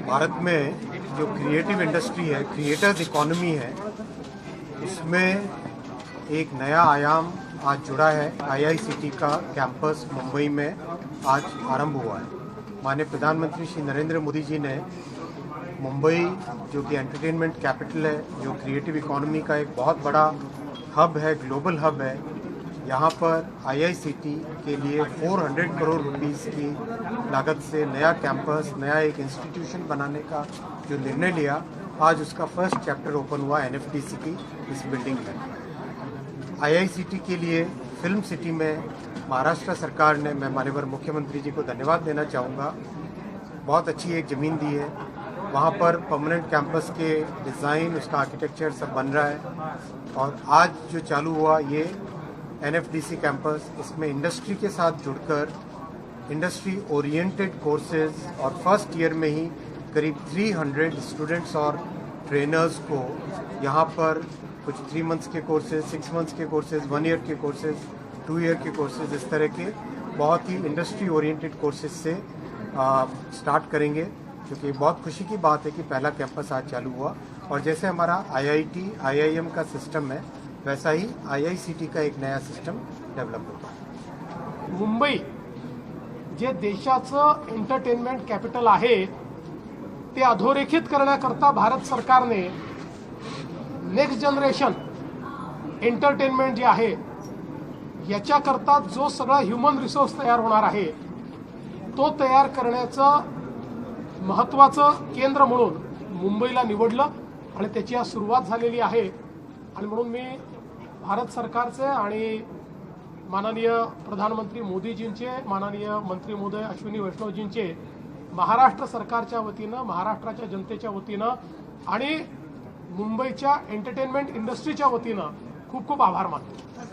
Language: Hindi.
भारत में जो क्रिएटिव इंडस्ट्री है, क्रिएटर्स इकोनॉमी है, उसमें एक नया आयाम आज जुड़ा है। आईआईसीटी का कैंपस मुंबई में आज आरंभ हुआ है। माननीय प्रधानमंत्री श्री नरेंद्र मोदी जी ने मुंबई, जो कि एंटरटेनमेंट कैपिटल है, जो क्रिएटिव इकोनॉमी का एक बहुत बड़ा हब है, ग्लोबल हब है, यहाँ पर आईआईसीटी के लिए 400 करोड़ रुपीस की लागत से नया कैंपस, नया एक इंस्टीट्यूशन बनाने का जो निर्णय लिया, आज उसका फर्स्ट चैप्टर ओपन हुआ एनएफडीसी की इस बिल्डिंग में। आईआईसीटी के लिए फिल्म सिटी में महाराष्ट्र सरकार ने, मैं माननीय मुख्यमंत्री जी को धन्यवाद देना चाहूँगा, बहुत अच्छी एक ज़मीन दी है। वहाँ पर परमानेंट कैंपस के डिज़ाइन, उसका आर्किटेक्चर सब बन रहा है। और आज जो चालू हुआ ये एनएफडीसी कैंपस, इसमें इंडस्ट्री के साथ जुड़कर इंडस्ट्री ओरिएंटेड कोर्सेज और फर्स्ट ईयर में ही करीब 300 स्टूडेंट्स और ट्रेनर्स को यहाँ पर कुछ 3 मंथ्स के कोर्सेज, 6 मंथ्स के कोर्सेज, 1 ईयर के कोर्सेज, 2 ईयर के कोर्सेज, इस तरह के बहुत ही इंडस्ट्री ओरिएंटेड कोर्सेज से स्टार्ट करेंगे, क्योंकि बहुत खुशी की बात है कि पहला कैंपस आज चालू हुआ। और जैसे हमारा आईआईटी, आईआईएम का सिस्टम है, वैसा ही आईआईसीटी का एक नया सिस्टम डेव्हलप होता। मुंबई जे देशाचं एंटरटेनमेंट कॅपिटल आहे ते अधोरेखित करण्याकरता भारत सरकारने नेक्स्ट जनरेशन एंटरटेनमेंट जे आहे याच्याकरता जो सगळा ह्युमन रिसोर्स तयार होणार आहे तो तयार करण्याचं महत्त्वाचं केंद्र म्हणून मुंबईला निवडलं आणि त्याची आज सुरुवात झालेली आहे। आणि म्हणून मी भारत सरकारचे आणि माननीय प्रधानमंत्री मोदीजींचे, माननीय मंत्री महोदय अश्विनी वैष्णवजींचे महाराष्ट्र सरकारच्या वतीनं, महाराष्ट्राच्या जनतेच्या वतीनं आणि मुंबईच्या एंटरटेनमेंट इंडस्ट्रीच्या वतीनं खूप खूप आभार मानतो।